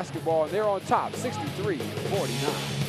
basketball, and they're on top, 63-49.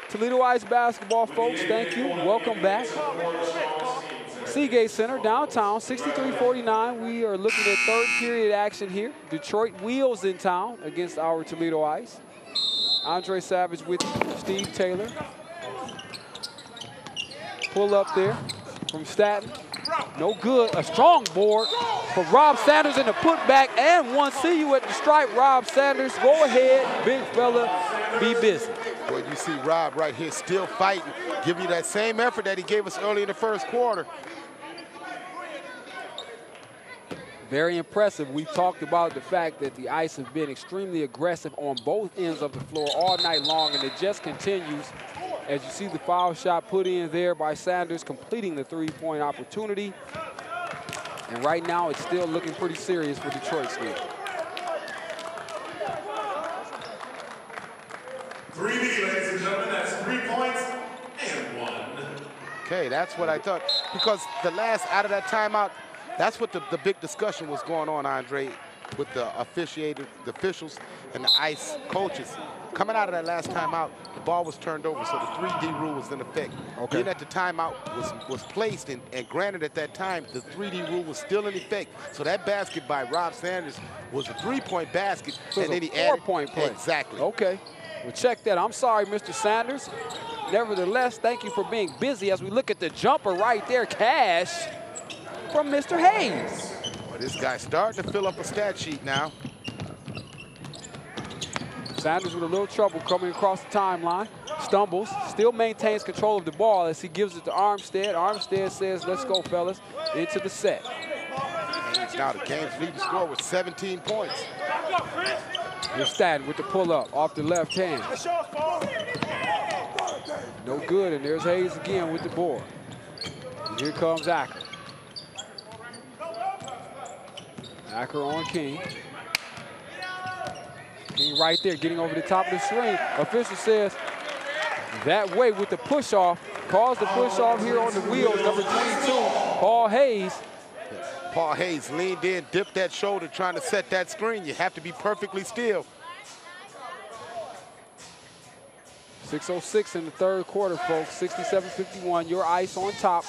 Toledo Ice basketball, folks, thank you. Welcome back. Seagate Center, downtown, 63-49. We are looking at third period action here. Detroit Wheels in town against our Toledo Ice. Andre Savage with Steve Taylor. Pull up there from Staten. No good. A strong board for Rob Sanders in the putback and one. See you at the stripe, Rob Sanders. Go ahead, big fella, be busy. Well, you see Rob right here still fighting, giving you that same effort that he gave us early in the first quarter. Very impressive. We've talked about the fact that the Ice have been extremely aggressive on both ends of the floor all night long, and it just continues. As you see the foul shot put in there by Sanders, completing the three-point opportunity. And right now, it's still looking pretty serious for Detroit still. 3D, ladies and gentlemen, that's 3 points and 1. Okay, that's what I thought. Because the last out of that timeout, that's what the big discussion was going on, Andre, with the officials and the Ice coaches. Coming out of that last timeout, the ball was turned over, so the 3D rule was in effect. Okay. Then at the timeout was placed, and granted at that time, the 3D rule was still in effect. So that basket by Rob Sanders was a three-point basket, so and then he added 4-point play. Exactly. Okay. Well, check that. I'm sorry, Mr. Sanders. Nevertheless, thank you for being busy as we look at the jumper right there. Cash from Mr. Hayes. Well, this guy's starting to fill up a stat sheet now. Sanders with a little trouble coming across the timeline. Stumbles, still maintains control of the ball as he gives it to Armstead. Armstead says, let's go, fellas, into the set. Hayes now the game's leading scorer with 17 points. Here's Staten with the pull-up off the left hand. No good, and there's Hayes again with the board. And here comes Acker. Acker on King. King right there, getting over the top of the screen. Official says that way with the push-off. Calls the push-off here on the wheels, number 22, Paul Hayes. Paul Hayes leaned in, dipped that shoulder, trying to set that screen. You have to be perfectly still. 6:06 in the third quarter, folks. 67-51. Your Ice on top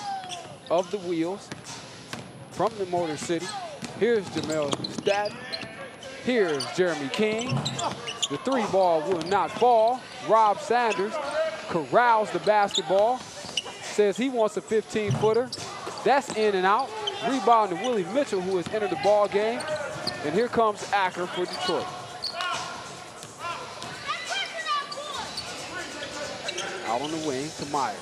of the wheels from the Motor City. Here's Jamel Staten. Here's Jeremy King. The three ball will not fall. Rob Sanders corrals the basketball. Says he wants a 15-footer. That's in and out. Rebound to Willie Mitchell, who has entered the ball game. And here comes Acker for Detroit. Out on the wing to Myers.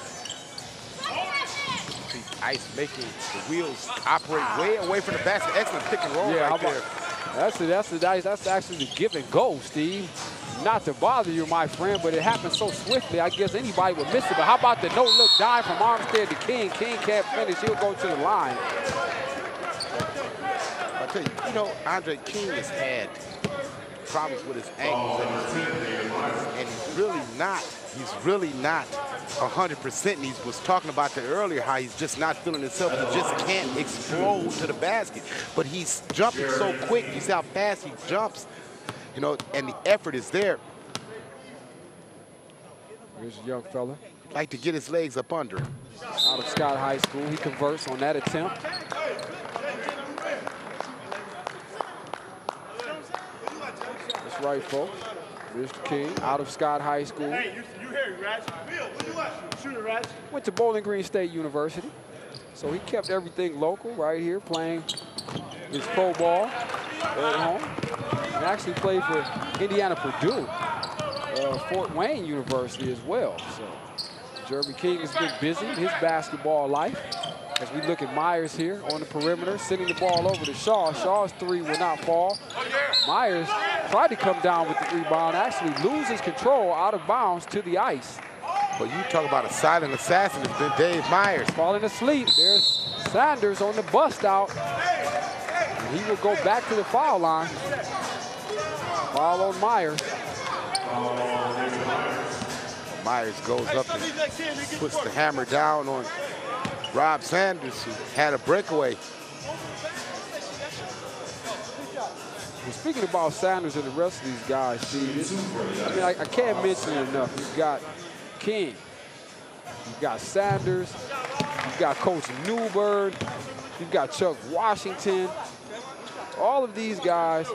See Ice making the wheels operate way away from the basket. Excellent pick and roll right there. That's actually the give and go, Steve. Not to bother you, my friend, but it happened so swiftly, I guess anybody would miss it. But how about the no-look dive from Armstead to King? King can't finish. He'll go to the line. I tell you, Andre King has had problems with his ankles and his feet, and he's really not 100%. And he was talking about that earlier, how he's just not feeling himself. He just can't explode to the basket. But he's jumping so quick. You see how fast he jumps, and the effort is there. Here's a young fella. Like to get his legs up under. Out of Scott High School, he converts on that attempt. That's right, folks. Mr. King out of Scott High School. Hey, you hear it, Raj. Bill, where you at? Shoot it, Raj. Went to Bowling Green State University. So he kept everything local right here, playing his pro ball at home. And actually played for Indiana Purdue, Fort Wayne University as well. So Jeremy King has been busy in his basketball life. As we look at Myers here on the perimeter, sending the ball over to Shaw. Shaw's three will not fall. Myers tried to come down with the rebound, actually loses control out of bounds to the ice. But you talk about a silent assassin, it's been Dave Myers. Falling asleep. There's Sanders on the bust out. And he will go back to the foul line. Foul on Myers. Myers goes up and puts the hammer down on Rob Sanders, who had a breakaway. Well, speaking about Sanders and the rest of these guys, Steve, I can't mention it enough. You've got King, you've got Sanders, you've got Coach Newberg, you've got Chuck Washington. All of these guys,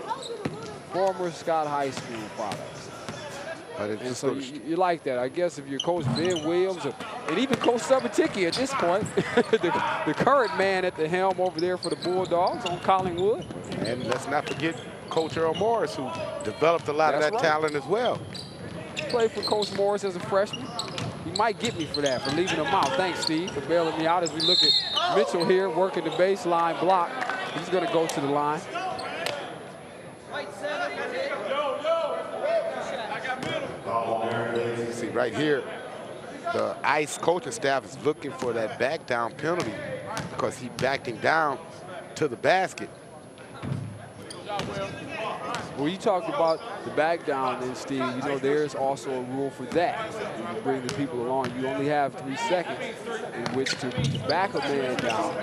former Scott High School products. And so you like that. I guess if you're Coach Ben Williams, and even Coach Sabatiki at this point, the current man at the helm over there for the Bulldogs on Collingwood. And let's not forget Coach Earl Morris, who developed a lot of that talent as well. Played for Coach Morris as a freshman. He might get me for that, for leaving him out. Thanks, Steve, for bailing me out as we look at Mitchell here working the baseline block. He's going to go to the line. You see right here, the ICE coaching staff is looking for that back down penalty because he backed him down to the basket. Well, you talked about the back down then, Steve. You know, there's also a rule for that. When you bring the people along, you only have 3 seconds in which to back a man down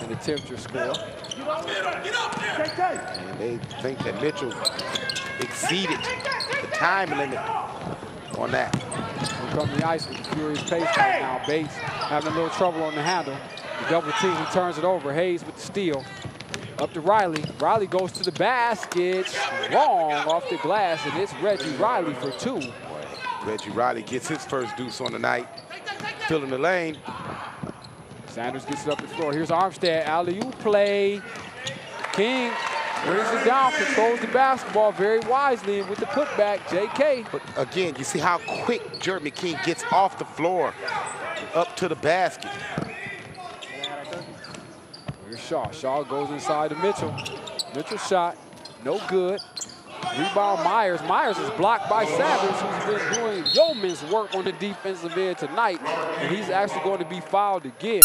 and attempt your score. And they think that Mitchell exceeded the time limit on that. Here come the ice with the furious pace right now. Bates having a little trouble on the handle. The double team, he turns it over. Hayes with the steal. Up to Riley. Riley goes to the basket. Wrong off the glass, and it's Reggie Riley for 2. Reggie Riley gets his first deuce on the night. Filling the lane. Sanders gets it up the floor. Here's Armstead. Alley-oop play. King brings it down, controls the basketball very wisely, and with the putback, J.K. But again, you see how quick Jeremy King gets off the floor up to the basket. Here's Shaw. Shaw goes inside to Mitchell. Mitchell shot, no good. Rebound Myers. Myers is blocked by Sanders, who's been doing yeoman's work on the defensive end tonight, and he's actually going to be fouled again.